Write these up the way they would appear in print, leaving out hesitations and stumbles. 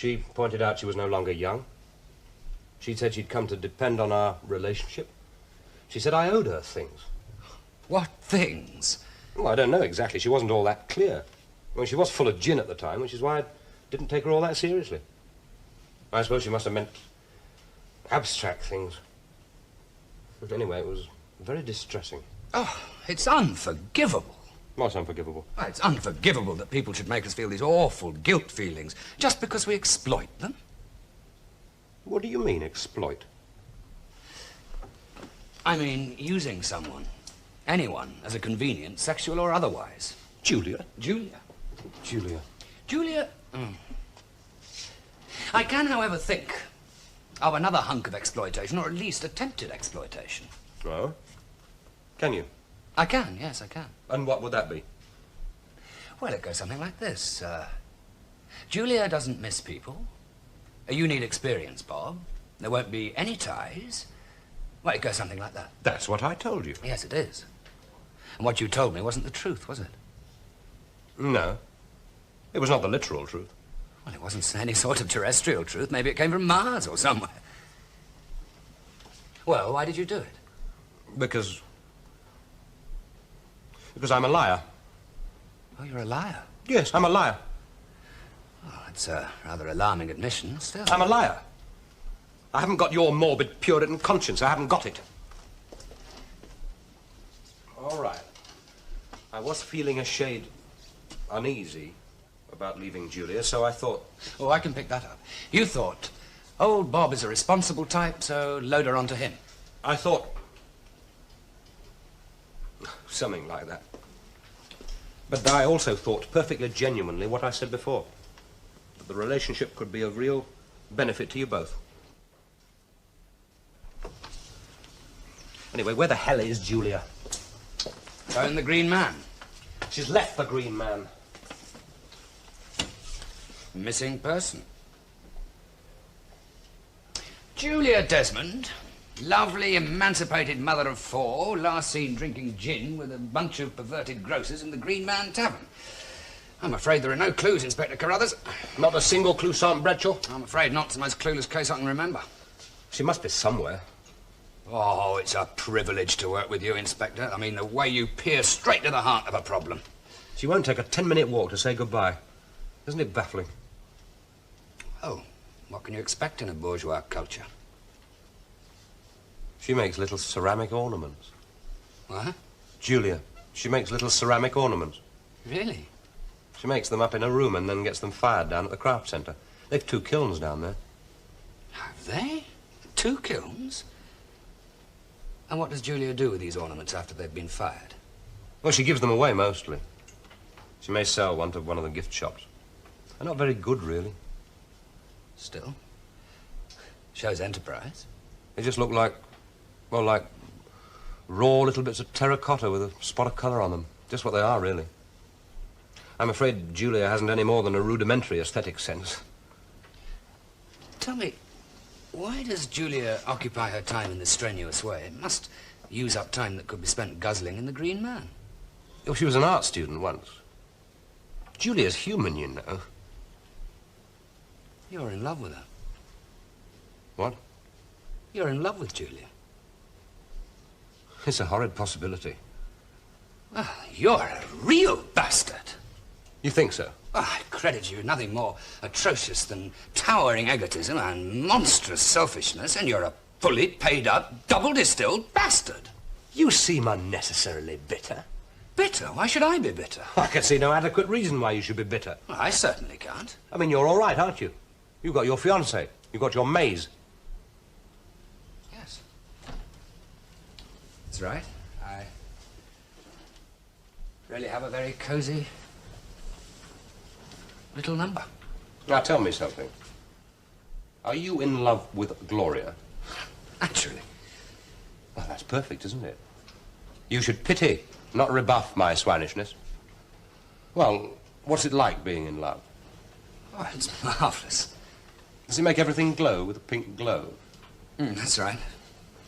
She pointed out she was no longer young. She said she'd come to depend on our relationship. She said I owed her things. What things? Well, I don't know exactly. She wasn't all that clear. I mean, she was full of gin at the time, which is why I didn't take her all that seriously. I suppose she must have meant abstract things. Anyway, it was very distressing. Oh, it's unforgivable. What's unforgivable? Oh, it's unforgivable that people should make us feel these awful guilt feelings just because we exploit them. What do you mean, exploit? I mean, using someone, anyone, as a convenience, sexual or otherwise. Julia? Julia. Julia. Julia... I can, however, think of another hunk of exploitation, or at least attempted exploitation. Oh? Can you? I can, yes, I can. And what would that be? Well, it goes something like this. Julia doesn't miss people. You need experience, Bob. There won't be any ties. Well, it goes something like that. That's what I told you. Yes, it is. And what you told me wasn't the truth, was it? No. It was not the literal truth. Well, it wasn't any sort of terrestrial truth. Maybe it came from Mars or somewhere. Well, why did you do it? Because I'm a liar. Oh, you're a liar? Yes, I'm a liar. Oh, that's a rather alarming admission, still. I'm a liar. I haven't got your morbid Puritan conscience. I haven't got it. All right. I was feeling a shade uneasy about leaving Julia, so I thought... Oh, I can pick that up. You thought, old Bob is a responsible type, so load her onto him. I thought... something like that. But I also thought perfectly genuinely what I said before. That the relationship could be of real benefit to you both. Anyway, where the hell is Julia? Phone the Green Man. She's left the Green Man. Missing person. Julia Desmond, lovely, emancipated mother of four, last seen drinking gin with a bunch of perverted grocers in the Green Man Tavern. I'm afraid there are no clues, Inspector Carruthers. Not a single clue, Sergeant Bradshaw? I'm afraid not. It's the most clueless case I can remember. She must be somewhere. Oh, it's a privilege to work with you, Inspector. I mean, the way you peer straight to the heart of a problem. She won't take a 10-minute walk to say goodbye. Isn't it baffling? Oh, what can you expect in a bourgeois culture? She makes little ceramic ornaments. What? Julia. She makes little ceramic ornaments. Really? She makes them up in a room and then gets them fired down at the craft centre. They've 2 kilns down there. Have they? 2 kilns? And what does Julia do with these ornaments after they've been fired? Well, she gives them away, mostly. She may sell one to one of the gift shops. They're not very good, really. Still. Shows enterprise. They just look like, well, like raw little bits of terracotta with a spot of colour on them. Just what they are, really. I'm afraid Julia hasn't any more than a rudimentary aesthetic sense. Tell me, why does Julia occupy her time in this strenuous way? It must use up time that could be spent guzzling in the Green Man. Oh, she was an art student once. Julia's human, you know. You're in love with her. What? You're in love with Julia. It's a horrid possibility. Well, you're a real bastard. You think so? Oh, I credit you with nothing more atrocious than towering egotism and monstrous selfishness, and you're a fully paid-up, double-distilled bastard. You seem unnecessarily bitter. Bitter? Why should I be bitter? I can see no adequate reason why you should be bitter. Well, I certainly can't. I mean, you're all right, aren't you? You've got your fiancée. You've got your maze. Yes. That's right. I really have a very cosy little number. Now, tell me something. Are you in love with Gloria? Naturally. Well, that's perfect, isn't it? You should pity, not rebuff my swanishness. Well, what's it like being in love? Oh, it's marvellous. Does it make everything glow with a pink glow? That's right.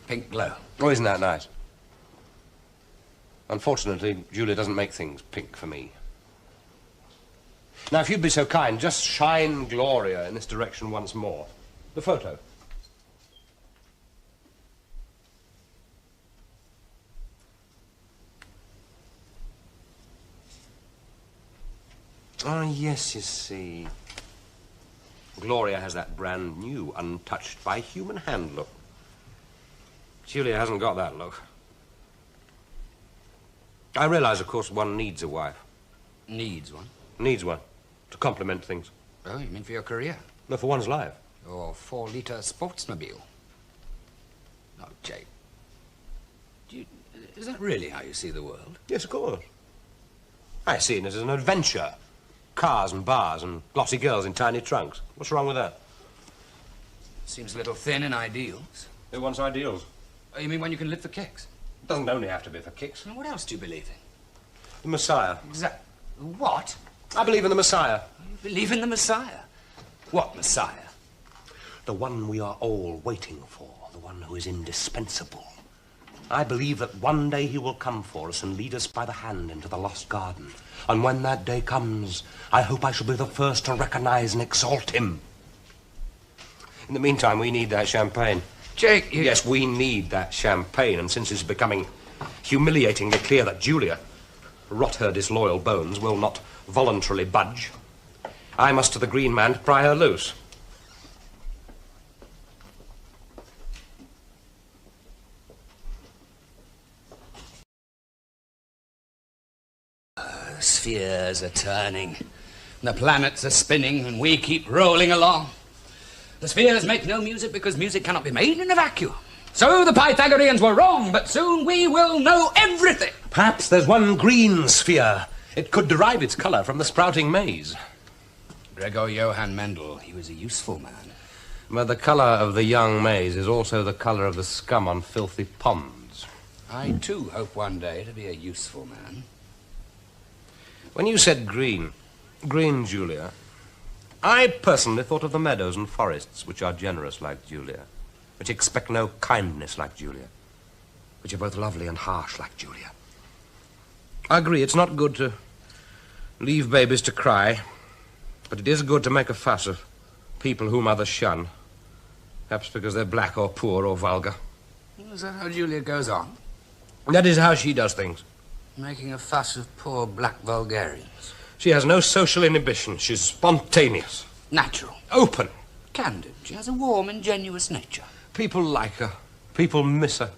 Pink glow. Oh, isn't that nice? Unfortunately, Julia doesn't make things pink for me. Now, if you'd be so kind, just shine Gloria in this direction once more. The photo. Oh, yes, you see. Gloria has that brand new, untouched by human hand look. Julia hasn't got that look. I realize, of course, one needs a wife. Needs one? Needs one. To complement things. Oh, you mean for your career? No, for one's life. Or 4-litre sportsmobile? No, Jake. Is that really how you see the world? Yes, of course. I see it as an adventure. Cars and bars and glossy girls in tiny trunks. What's wrong with that? Seems a little thin in ideals. Who wants ideals? Oh, you mean when you can live for kicks? It doesn't only have to be for kicks. Well, what else do you believe in? The Messiah. What? I believe in the Messiah. You believe in the Messiah? What Messiah? The one we are all waiting for. The one who is indispensable. I believe that one day he will come for us and lead us by the hand into the lost garden. And when that day comes, I hope I shall be the first to recognize and exalt him. In the meantime, we need that champagne. Jake, Yes, we need that champagne. And since it's becoming humiliatingly clear that Julia, rot her disloyal bones, will not voluntarily budge, I must to the Green Man to pry her loose. The spheres are turning, the planets are spinning, and we keep rolling along. The spheres make no music because music cannot be made in a vacuum. So the Pythagoreans were wrong, but soon we will know everything. Perhaps there's one green sphere. It could derive its colour from the sprouting maize. Gregor Johann Mendel, he was a useful man. But the colour of the young maize is also the colour of the scum on filthy ponds. I, too, hope one day to be a useful man. When you said green, Julia, I personally thought of the meadows and forests which are generous like Julia, which expect no kindness like Julia, which are both lovely and harsh like Julia. I agree, it's not good to leave babies to cry, but it is good to make a fuss of people whom others shun, perhaps because they're black or poor or vulgar. Is that how Julia goes on? That is how she does things. Making a fuss of poor black vulgarians. She has no social inhibition. She's spontaneous. Natural. Open. Candid. She has a warm, ingenuous nature. People like her. People miss her.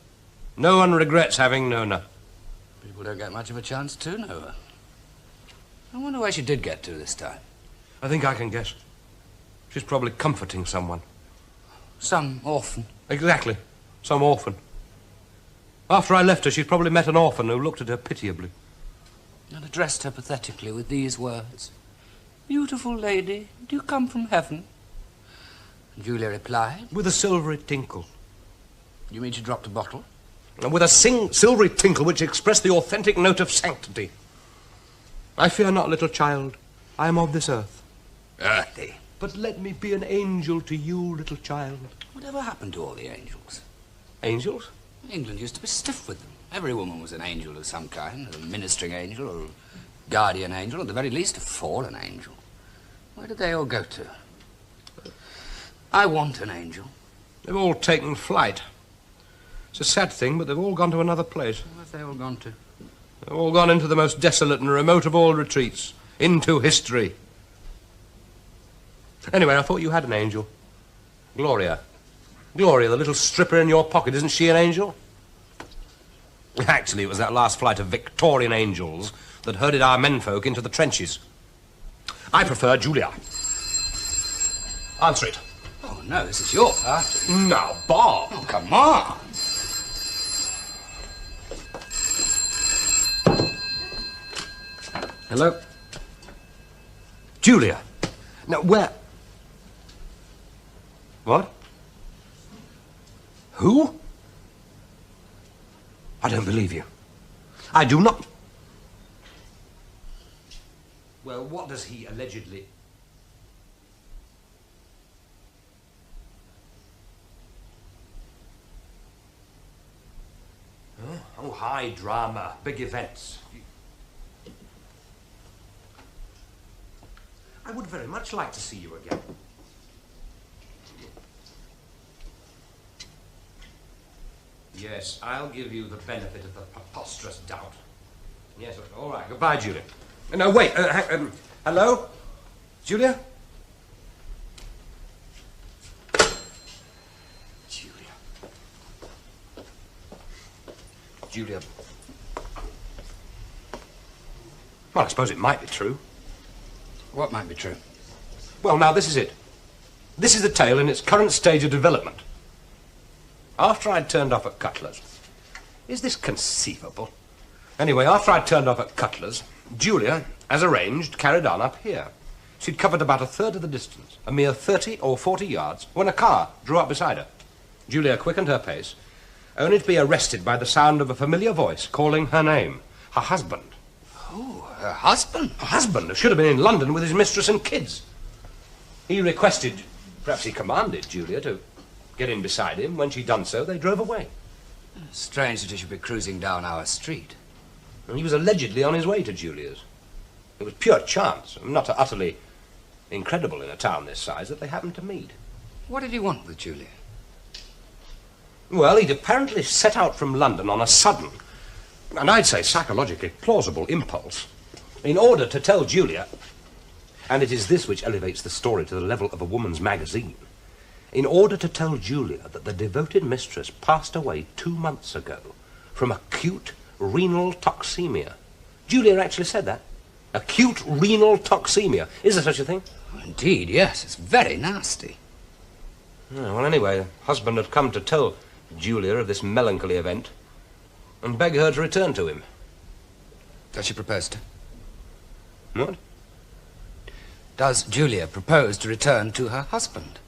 No one regrets having known her. People don't get much of a chance to know her. I wonder where she did get to this time. I think I can guess. She's probably comforting someone. Some orphan. Exactly. Some orphan. After I left her, she'd probably met an orphan who looked at her pitiably. And addressed her pathetically with these words. Beautiful lady, do you come from heaven? And Julia replied. With a silvery tinkle. You mean she dropped a bottle? And with a silvery tinkle which expressed the authentic note of sanctity. I fear not, little child. I am of this earth. Earthy. But let me be an angel to you, little child. Whatever happened to all the angels? Angels? England used to be stiff with them. Every woman was an angel of some kind, a ministering angel or a guardian angel, or at the very least a fallen angel. Where did they all go to? I want an angel. They've all taken flight. It's a sad thing, but they've all gone to another place. Where have they all gone to? They've all gone into the most desolate and remote of all retreats. Into history. Anyway, I thought you had an angel. Gloria. Gloria, the little stripper in your pocket, isn't she an angel? Actually, it was that last flight of Victorian angels that herded our menfolk into the trenches. I prefer Julia. Answer it. Oh, no, this is your party. Now, Bob. Oh, come on. Hello? Julia. Now, where... What? Who? I don't believe you. I do not... Well, what does he allegedly... Huh? Oh, high drama, big events. I would very much like to see you again. Yes, I'll give you the benefit of the preposterous doubt. Yes, all right. Goodbye, Julia. No, wait. Hello? Julia? Julia. Well, I suppose it might be true. What might be true? Well, now, this is it. This is the tale in its current stage of development. After I'd turned off at Cutler's... Is this conceivable? Anyway, after I'd turned off at Cutler's, Julia, as arranged, carried on up here. She'd covered about a third of the distance, a mere 30 or 40 yards, when a car drew up beside her. Julia quickened her pace, only to be arrested by the sound of a familiar voice calling her name. Her husband. Oh, her husband? Her husband, who should have been in London with his mistress and kids. He requested, perhaps he commanded Julia to get in beside him. When she'd done so, they drove away. Strange that he should be cruising down our street. And he was allegedly on his way to Julia's. It was pure chance, not utterly incredible in a town this size, that they happened to meet. What did he want with Julia? Well, he'd apparently set out from London on a sudden, and I'd say psychologically plausible impulse, in order to tell Julia, and it is this which elevates the story to the level of a woman's magazine, in order to tell Julia that the devoted mistress passed away 2 months ago from acute renal toxemia. Julia actually said that. Acute renal toxemia. Is there such a thing? Oh, indeed, yes. It's very nasty. Yeah, well, anyway, the husband had come to tell Julia of this melancholy event and beg her to return to him. Does she propose to? What? Does Julia propose to return to her husband?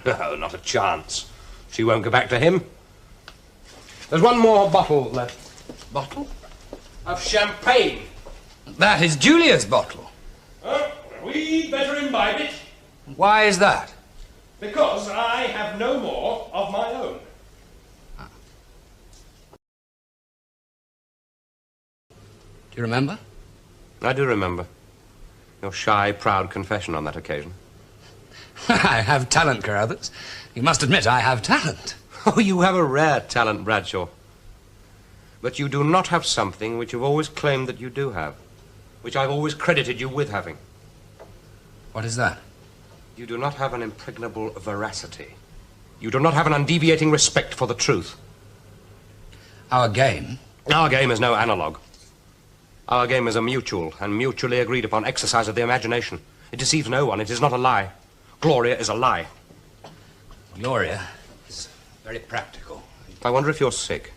No, not a chance. She won't go back to him. There's one more bottle left. Bottle? Of champagne. That is Julia's bottle. We'd better imbibe it. Why is that? Because I have no more of my own. Do you remember? I do remember. Your shy, proud confession on that occasion. I have talent, Carruthers. You must admit I have talent. Oh, you have a rare talent, Bradshaw. But you do not have something which you've always claimed that you do have, which I've always credited you with having. What is that? You do not have an impregnable veracity. You do not have an undeviating respect for the truth. Our game? Our game is no analogue. Our game is a mutual and mutually agreed upon exercise of the imagination. It deceives no one. It is not a lie. Gloria is a lie. Gloria is very practical. I wonder if you're sick.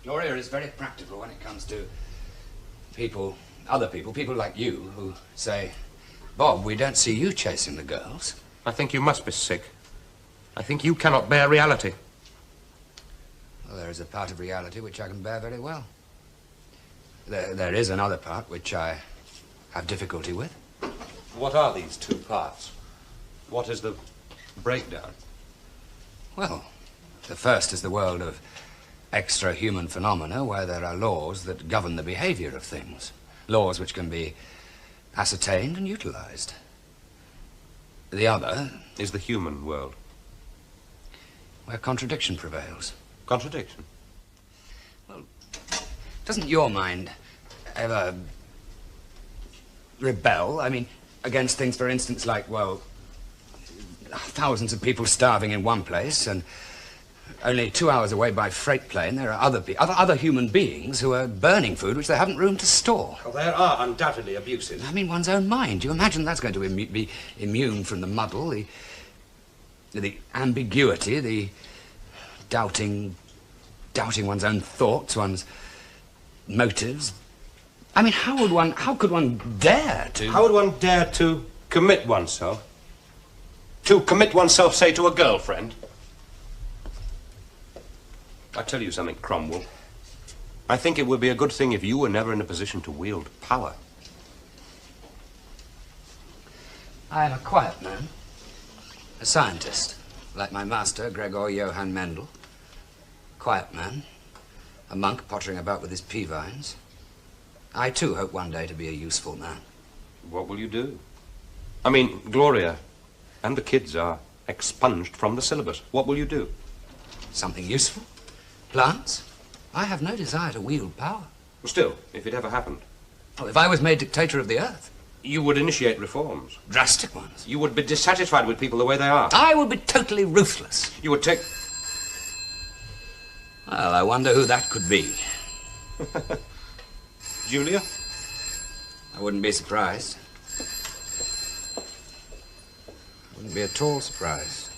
Gloria is very practical when it comes to people, other people like you, who say, Bob, we don't see you chasing the girls. I think you must be sick. I think you cannot bear reality. Well, there is a part of reality which I can bear very well. There is another part which I have difficulty with. What are these two parts? What is the breakdown? Well, the first is the world of extra-human phenomena where there are laws that govern the behavior of things. Laws which can be ascertained and utilized. The other is the human world. Where contradiction prevails. Contradiction? Well, doesn't your mind ever rebel? I mean, against things, for instance, like, well, thousands of people starving in one place and only 2 hours away by freight plane there are other human beings who are burning food which they haven't room to store. Well, there are undoubtedly abuses. I mean, one's own mind. Do you imagine that's going to be immune from the muddle, the ambiguity, the doubting one's own thoughts, one's motives? I mean, how could one dare to... How would one dare to commit oneself? To commit oneself, say, to a girlfriend? I tell you something, Cromwell. I think it would be a good thing if you were never in a position to wield power. I am a quiet man. A scientist, like my master, Gregor Johann Mendel. Quiet man. A monk pottering about with his pea vines. I, too, hope one day to be a useful man. What will you do? I mean, Gloria and the kids are expunged from the syllabus. What will you do? Something useful? Plants? I have no desire to wield power. Still, if it ever happened. Well, if I was made dictator of the earth. You would initiate reforms. Drastic ones. You would be dissatisfied with people the way they are. I would be totally ruthless. You would take... Well, I wonder who that could be. Julia? I wouldn't be surprised. Wouldn't be at all surprised.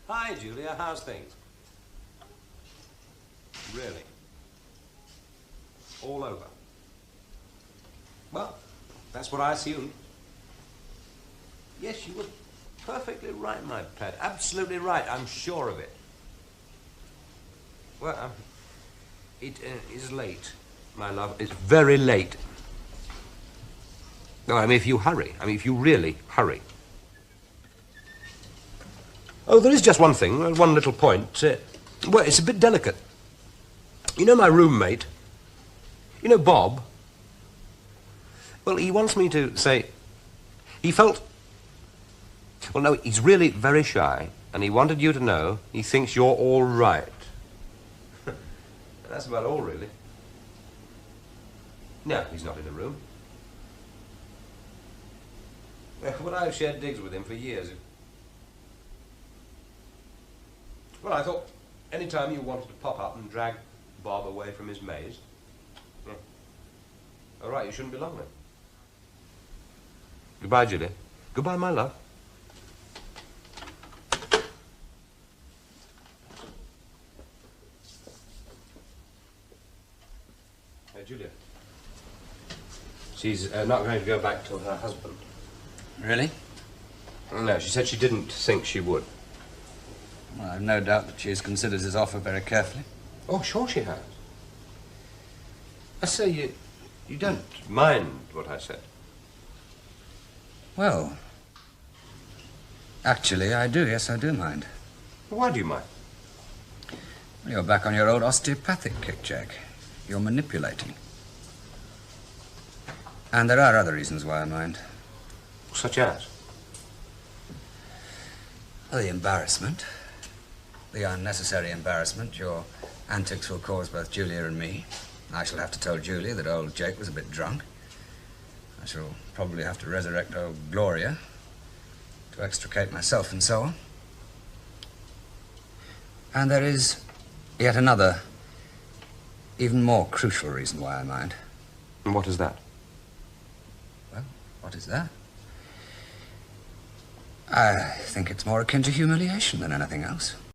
Hi, Julia. How's things? Really? All over? Well, that's what I assumed. Yes, you were perfectly right, my pet. Absolutely right. I'm sure of it. Well, it is late, my love. It's very late. No, I mean, if you hurry. I mean, if you really hurry. Oh, there is just one thing, one little point. Well, it's a bit delicate. You know my roommate? You know Bob? Well, he wants me to say... He felt... Well, no, he's really very shy, and he wanted you to know he thinks you're all right. That's about all, really. No, he's not in the room. Well, I've shared digs with him for years. Well, I thought any time you wanted to pop up and drag Bob away from his maze... Yeah. All right, you shouldn't be long then. Goodbye, Julia. Goodbye, my love. Julia. She's not going to go back to her husband. Really? No, she said she didn't think she would. Well, I've no doubt that she has considered his offer very carefully. Oh, sure she has. I say, you don't mind what I said. Well, actually, I do. Yes, I do mind. Why do you mind? Well, you're back on your old osteopathic kick, Jack. You're manipulating. And there are other reasons why I mind. Such as? Well, the embarrassment. The unnecessary embarrassment your antics will cause both Julia and me. I shall have to tell Julia that old Jake was a bit drunk. I shall probably have to resurrect old Gloria to extricate myself and so on. And there is yet another, even more crucial reason why I mind. And what is that? Well, what is that? I think it's more akin to humiliation than anything else.